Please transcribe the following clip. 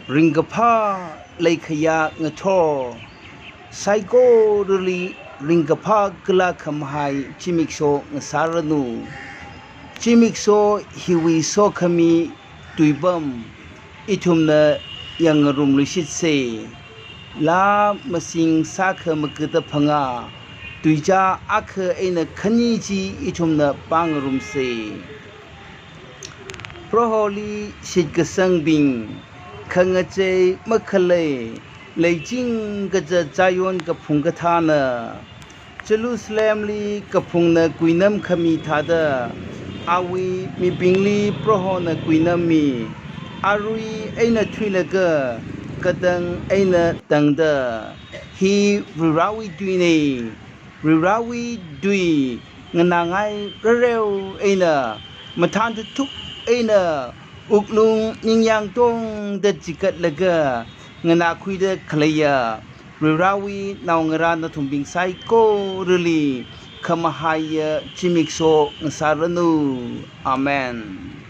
ringapa laikhaya ngathor saiko ruli ringapa kala khamhai chimikso ngasaranu chimikso hiwi so khami tuibam ithumna yangarum lishitse la masing sakha makata phanga tuija akha aina khani ji ithumna pangrumse proholi sitkasang bing khangache makhalai leijing gaja jayon ka phungka thana Jerusalem li ka phungna kuinam khami thada awi mi bingli prohona kuinam mi arui aina thwilaga kadang aina tangda hi rirawi dui nganangai rereu aina mathan thuk aina uklung ningyang tong da jikat laga ngana khuida khlaya rirawi naungara na thumbing sai ko rili khamahaya chimikso ngasaranu amen.